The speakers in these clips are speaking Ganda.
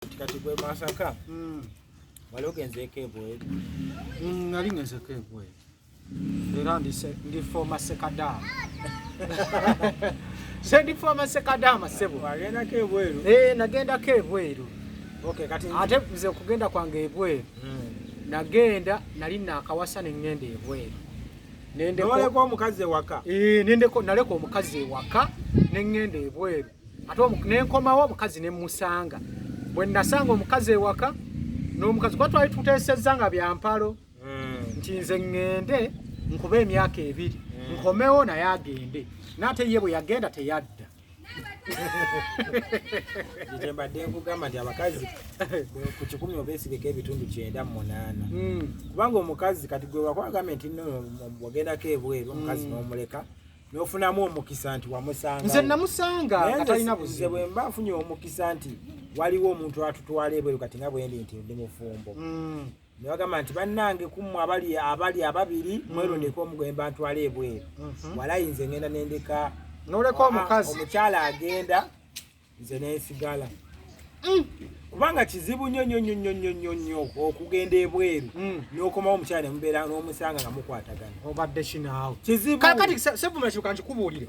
Kati gwe Masaka. Wali ogenzeeko ebweru. Nali ngenzeeko ebweru. Era ndi former Sekadama. Ndi former Sekadama sebo. Wagendako ebweru? Nagendako ebweru. Okay, kati ate nze okugenda kwange ebweru. Nagenda nali nakawasa ne ngenda ebweru. Noleko omukazi ewaka? Naleko omukazi ewaka ne ngenda ebweru. Ate nenkomawo omukazi ne musanga. Bwe nasanga omukazi ewaka n'omukazi kwa twali tuteesezza nga byampalo nti nze ngende nkuba emyaka 2 nkomewo naye agende n'ate ye bwe yagenda teyadda. Mbadde nkugamba nti abakazi ku 10 obeesigeko ebitundu 9 mu 8 kubanga omukazi kati gwe wakwagambye nti wagendako ebweru omukazi n'omuleka n'ofunamu omukisa nti wamusanga. Nze namusanga nga talina buzibu. Nze bwe mba nfunye omukisa nti waliwo omuntu atutwala ebweru kati nga bwe ndi nti ndi mufumbo. Ne bagamba nti bannange kummwe abali ababiri mwerondeko omugwemba ntwala ebweru. Walayinze ngenda nendeka n'oleka omukazi omukyala agenda nze neesigala. Kubanga kizibu nnyo okugenda ebweru n'okomawo omukyala ne mubeera n'omusanga nga mukwatagana. Obadde kinaawe. Kizibu. Kakati sebumeshu kankikubuulire.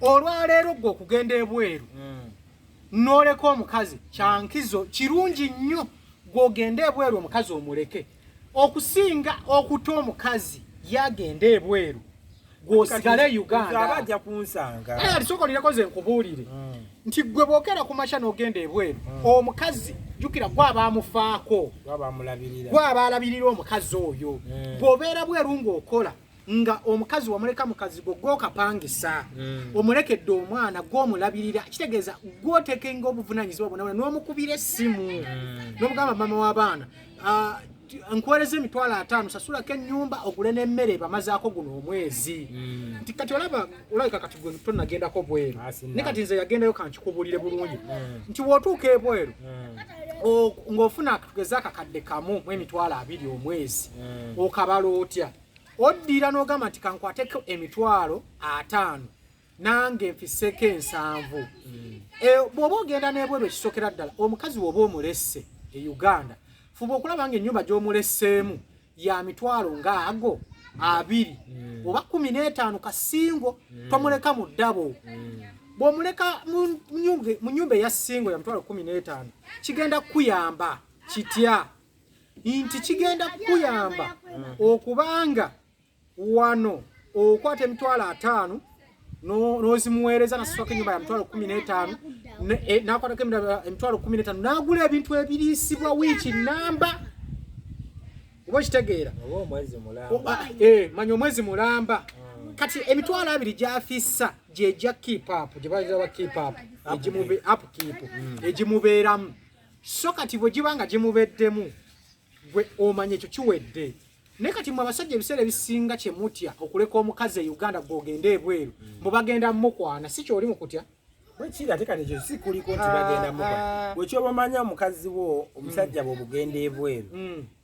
Olwaleero gwe okugenda ebweru n'oleka omukazi kyankizo kirungi nnyo gw'ogenda ebweru omukazi omuleke okusinga okuta omukazi yagenda ebweru gw'osigale Uganda. Abajja kunsanga. Alisoko lireko ze nkubuulire nti gwe bookera ku masha n'ogenda ebweru omukazi jjukira gwaba amufaako gwaba alabirira omukazi oyo bw'obeera bweru ng'okola nga omukazi wamuleka mukazi gw'okapangisa omulekedde omwana gw'omulabirira kitegeeza gw'otekenga obuvunanyizibwa bwonna n'omukubira essimu n'omugamba mama w'abaana nkuweereza $5,000 sasulako ennyumba ogule n'emmere bamazaako guno omwezi nti kati olabika kati gwe tonagendako bweru ne kati nze yagendayo kankikubuulire bulungi nti w'otuuka ebweru ng'ofuna tugeza akakadde kamu mu $20,000 omwezi okabala otya oddira n'ogamba nti kankwateko $50,000 nange nfiseko 7. Bw'oba ogenda n'ebweru ekisookera ddala omukazi w'oba omulesse e Uganda fuba okulaba nga ennyumba gy'omulesseemu ya $20,000 ng'ago 2 oba 15 kasingo tomuleka mu ddabo. Bw'omuleka mu nyumba eya singo ya $15,000 kigenda kuyamba kitya nti kigenda kuyamba okubanga wano okwata $5,000 n'ozimuweereza nasaswako ennyumba ya $15,000 n'akwatako $15,000 n'agula ebintu ebiriisibwa wiiki namba oba okitegeera manya omwezi mulamba kati $2,000 gy'afissa gy'ejja keep up gye bayiza ba keep up egimubeeramu so kati bwe giba nga gimubeddemu gwe omanya ekyo kiwedde. Naye kati mwe abasajja ebiseera ebisinga kye mutya okuleka omukazi e Uganda gw'ogenda ebweru mwe bagenda mukwana si kyoli mukutya bwekiri ate kati ekyo si kuliko nti bagenda mukwana bwekyoba omanya omukazi wo omusajja bw'obugenda ebweru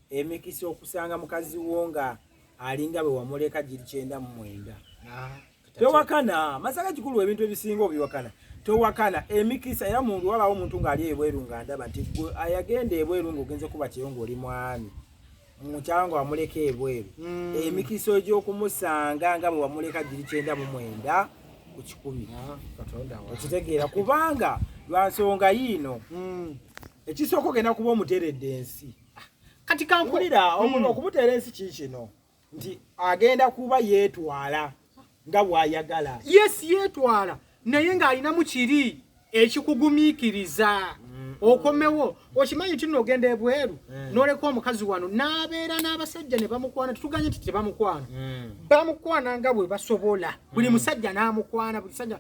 emikisa okusanga mukazi wo nga alinga bwe wamuleka giri 99. Tewakana Masaka kikulu ebintu ebisinga obiwakana tewakana emikisa era mundu walawo omuntu ng'ali ebweru ng'andaba nti gwe ayagenda ebweru ng'ogenze kuba kiyongo oli mwami mukyanga wamuleka ebweru emikisa egy'okumusanga nga bwe wamuleka giri 99 ku 10 okitegeera kubanga lwa nsonga yiino ekisooka ogenda kuba omuteeredde ensi kati kankulira okumuteera ensi kikino nti agenda kuba yeetwala nga bw'ayagala. Yes yeetwala naye ng'alinamu kiri ekikugumiikiriza okomewo okimanyi nti n'ogenda ebweru n'oleka omukazi wano n'abeera n'abasajja ne bamukwana tetuganye nti tebamukwana bamukwana nga bwe basobola buli musajja n'amukwana buli musajja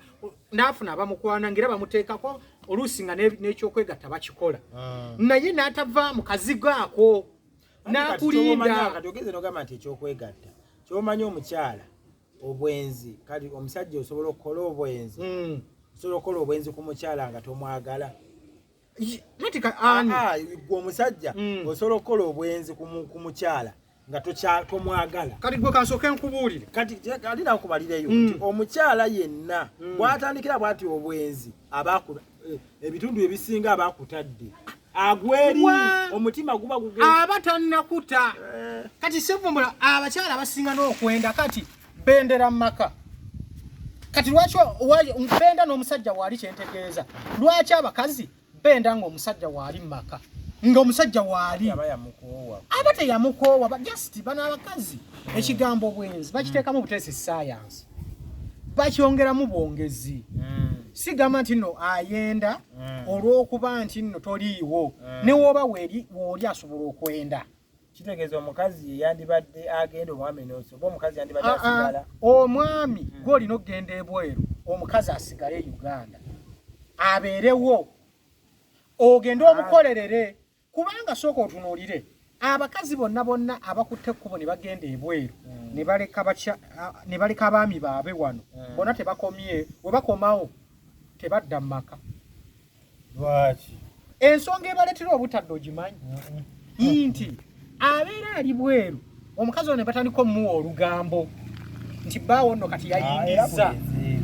n'afuna abamukwana ng'era bamuteekako oluusi nga n'ekyokwegatta bakikola naye n'atava mu kazigo ako n'akulinda. Kati ogeze n'ogamba nti ekyokwegatta ky'omanyi omukyala obwenzi kati omusajja osobola okukola obwenzi osobola okukola obwenzi ku mukyala nga tomwagala. Gwe omusajja osobola okukola obwenzi ku mukyala nga tomwagala. Kati gwe kansooke nkubuulire kati nakubalireyo nti omukyala yenna bw'atandikira bw'ati obwenzi ebitundu ebisinga abakutadde agweri omutima guba gugwe abatannakuta kati sevumbula abakyala abasinga n'okwenda kati bendera maka kati lwaki benda n'omusajja wali kyentegeeza lwaki abakazi benda ng'omusajja wali maka ng'omusajja wali aba teyamukoowa just bano abakazi ekigambo bwenzi bakiteekamu buteesi science bakyongeramu bwongezi sigamba nti nno ayenda olw'okuba nti nno toliiwo ne wooba wooli asobola okwenda kitegeeza omukazi yandibadde agenda omwami n'osoba omukazi yandibadde asigala omwami gw'olina okugenda ebweru omukazi asigale Uganda abeerewo ogende omukolerere kubanga sooka otunuulire abakazi bonna abakutte ekkubo ne bagenda ebweru ne baleka abaami baabwe wano bonna tebakomye we bakomawo tebadda mu maka lwaki ensonga ebaleetera obutadde ogimanyi nti abeera ali bweru omukazi ono ne batandika omuwa olugambo nti bbaawo nno kati yayingiza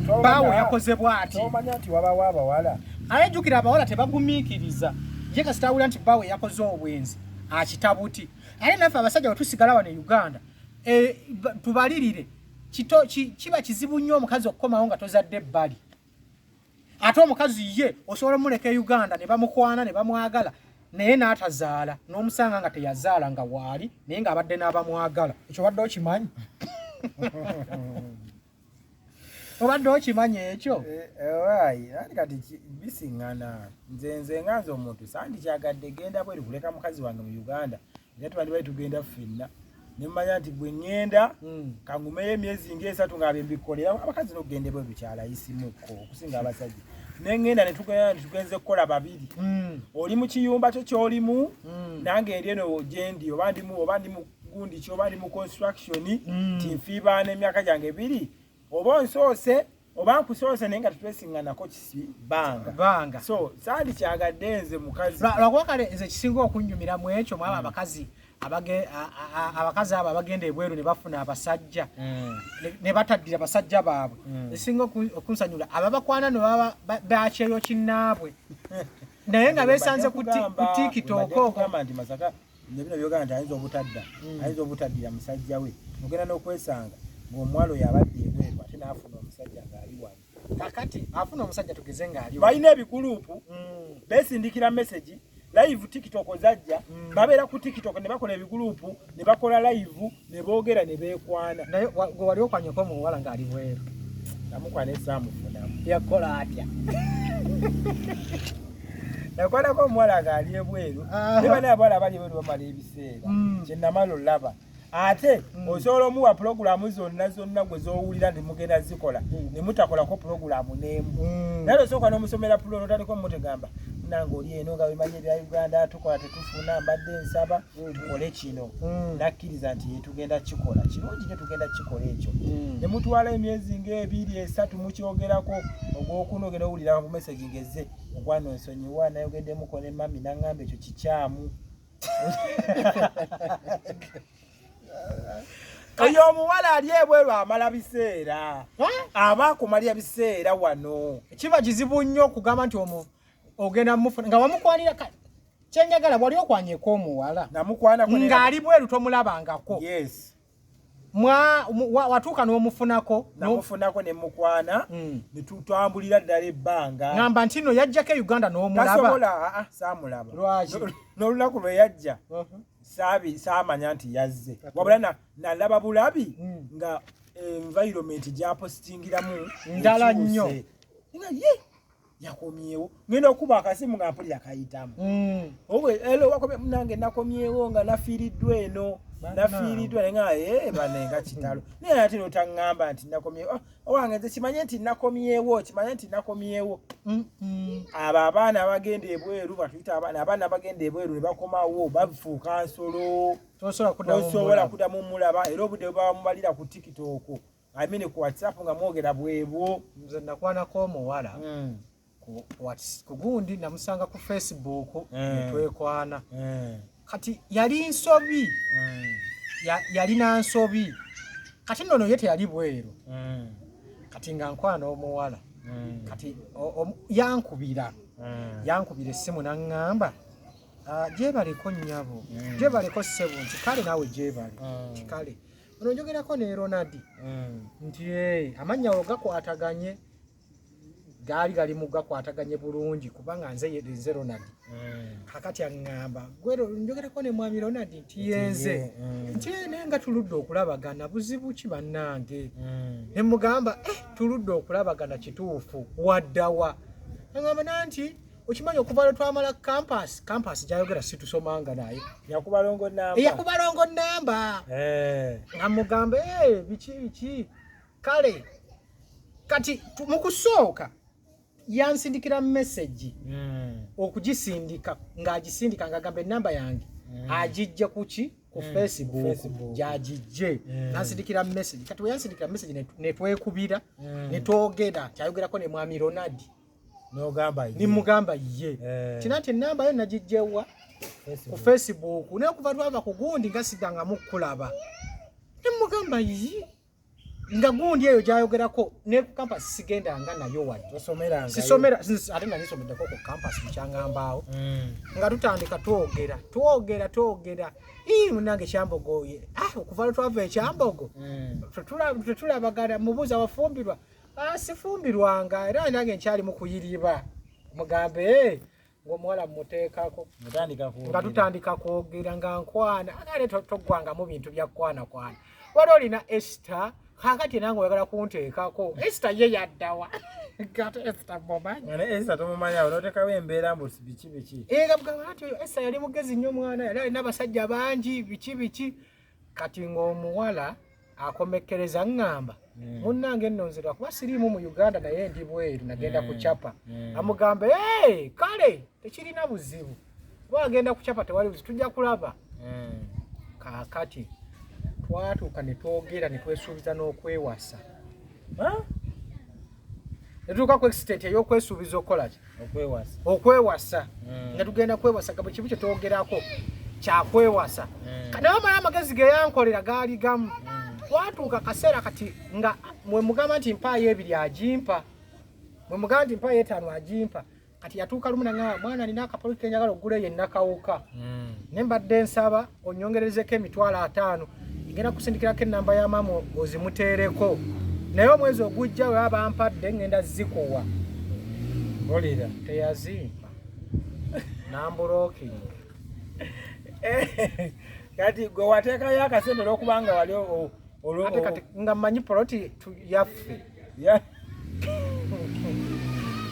bbaawo yakoze bw'ati omanya nti wabawo abawala ayejjukira abawala tebagumiikiriza ye kasita awulira nti bbaawe yakoze obwenzi akitabuti ate naffe abasajja bwe tusigala wano e Uganda tubalirire kiba kizibu nnyo omukazi okukomawo nga tozadde ebbali ate omukazi ye osobola omuleka e Uganda ne bamukwana ne bamwagala naye n'atazaala n'omusanga nga teyazaala nga waali naye ng'abadde n'abamwagala ekyo obadde okimanyi obadde okimanyi ekyo ati kati bisiŋŋana nze nganze omuntu sandikyagadde genda bweri kuleka mukazi wange mu Uganda era tubandi tugenda ffenna ne mmanya nti bwe ŋŋenda kangumeyo emyezi ng'esatu ng'abe mbikolera abakazi n'okugenda bweru kyalayisimuko okusinga abasajja ne ŋŋenda ne tugenze kukola babiri oli mu kiyumba kyo ky'olimu nange ndi eno gye ndi oba ndi mu gundi ki oba ndi mu construction tinfiibaana emyaka gyange ebiri oba nsoose oba nkusoose naye nga tetwesiŋŋanako banga so sandi kyagadde nze mukazi lwakuba kale nze kisinga okunnyumira mu ekyo mwaba abakazi abakazi abo abagenda ebweru ne bafuna abasajja ne bataddira basajja baabwe ekisinga okunsanyula ababakwana ne baba bakyeyo kinnaabwe naye nga beesanze ku TikTok okugamba nti Masaka bino byogamba nti ayinza obutaddira musajja we ogenda n'okwesanga ng'omuwala oyo abadde ebweru ate n'afuna omusajja ng'ali wano kakati afuna omusajja tugeze ng'ali balina ebigulupu beesindikira message live TikTok zajja babeera ku TikTok ne bakola ebigulupu ne bakola live ne boogera ne beekwana naye wali okwanyeko omuwala ng'ali bweru namukwana esaamufunamu yakola atya nakwanako omuwala ng'ali ebweru ne bana abawala abali ebweru bamala ebiseera kyennamala olaba ate osobola omuwa pulogulaamu zonna gwe zoowulira ne mugenda zikola ne mutakolako pulogulaamu n'emu naye osooka n'omusomera pulo notandika omutegamba nange oli eno nga wemanyi ebya Uganda tukola tetufuna mbadde nsaba tukole kino nakkiriza nti tugenda kikola kirungi nyo tugenda kikola ekyo ne mutwala emyezi ng'ebiri esatu mukyogerako ogwokuna ogenda owulira ku message ngeze okwano nsonyiwa nayogeddemukko ne mami naŋŋamba ekyo kikyamu oyo omuwala ali ebweru amala biseera aba akumalya biseera wano kiba kizibu nnyo okugamba nti ogenda mufuna nga wamukwanira kyenjagala wali okwanyeko omuwala ng'ali bweru tomulabangako yes watuuka n'omufunako namufunako ne mukwana ne tutambulira ddala ebbanga ngamba nti nno yajjako e Uganda n'omulaba saamulaba n'olunaku lwe yajja saamanya nti yazze wabula nalaba bulabi nga environment gyapositingiramu ndala nnyo nga ye yakomyewo ngenda okuba akasimu nga mpulira kayitamu nange nakomyewo nga nafiiriddwa eno nafiiriddwa nga banenga kitalo naye ate notaŋŋamba nti nakomyewo owange nze kimanye nti nakomyewo abo abaana abagenda ebweru batuyita abaana abagenda ebweru ne bakomawo bafuuka nsolo tosobola kuddamu mulaba era obudde bwe bamubalira ku TikTok amine ku WhatsApp nga mwogera bwebwo nze nakwanako omuwala kugundi namusanga ku Facebook netwekwana kati yali nsobi yalina nsobi kati nno ye teyali bweru kati nga nkwana omuwala kati yankubira essimu naŋŋamba Gyebaliko nnyabo gyebaliko ssebo nti kale naawe gyebali kale ono njogerako ne Ronald nti amannya gakwataganye gali mu gakwataganye bulungi kubanga nze Ronald kakati aŋŋamba gwe njogerako ne mwami Ronald nti yenze nti nenga tuludde okulabagana buzibu ki bannange ne mugamba tuludde okulabagana kituufu waddawa aŋŋamba nanti okimanyi okuva lwe twamala campus gyayogera situsomanga naye yakubalongo namba nga mugamba biki kale kati mu kusooka yansindikira message okugisindika ng'agisindika ng'agamba ennamba yange agijje kuki ku Facebook gyagijje nansindikira message kati we yansindikira message ne twekubira ne twogera kyayogerako ne mwami Ronald nimugamba ye tinati ennamba yo nagijjewa ku Facebook naye okuva twava ku gundi nga sidanga mukulaba nimugamba ye nga gundi eyo gyayogerako ne ku campus sigendanga nayo wadde sisomera ate nanisomedeko ku campus mukyangambaawo nga tutandika twogera munange Kyambogo okuva lwe twava ekyambogo tetulabagana mubuuza wafumbirwa sifumbirwanga era nange nkyali mu kuyiriba mugambe ng'omuwala mmuteekako nga tutandika kwogera nga nkwana agale toggwangamu bintu bya kwana wali olina Esther kakati nange oyagala kunteekako Esther ye yaddawa Esther tomumanya onoteekawo embeera mbu biki Esther yali mugezi nnyo mwana yali alina abasajja bangi biki kati ng'omuwala akomekkereza ŋŋamba munnange nno nzira kuba siriimu mu Uganda naye ndi bweru nagenda kucapa amugamba kale tekirina buzibu kuba agenda kucapa tewali buzibu tujja kulaba kakati twatuuka ne twogera ne twesuubiza n'okwewasa ne tuuka ku extent ey'okwesuubiza okukola ki okwewasa nga tugenda kwewasa gabo kibu kye twogerako kyakwewasa naye amala amagezi ge yankolera gaali gamu twatuuka kaseera kati nga mwe mugamba nti mpaayo 2 agimpa mwe mugamba nti mpaayo 5 agimpa kati yatuuka lumu nanga mwana nina akapolisi kenjagala oggule ye nakawuka ne mbadde nsaba onyongerezeko 5,000 ngenda kusindikirako ennamba ya maama ozimuteereko naye omwezi ogujja we abampadde ngenda zikuwa olira teyazimpa nambulookinga kati gwe wateekayo akasente olw'okubanga wali ate kati nga mmanyi poloti yaffe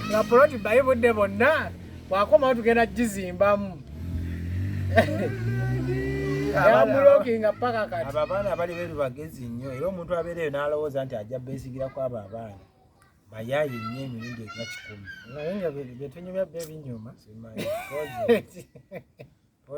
nga poloti bayibudde bonna bwakomawo tugenda gizimbamu yambulookinga paka kati abo abaana abali beeru bagezi nnyo era omuntu abeereyo n'alowooza nti ajja beesigirako abo abaana bayaaye nnyo emirundi nga 10 naye nga byetunyumya bye binyuma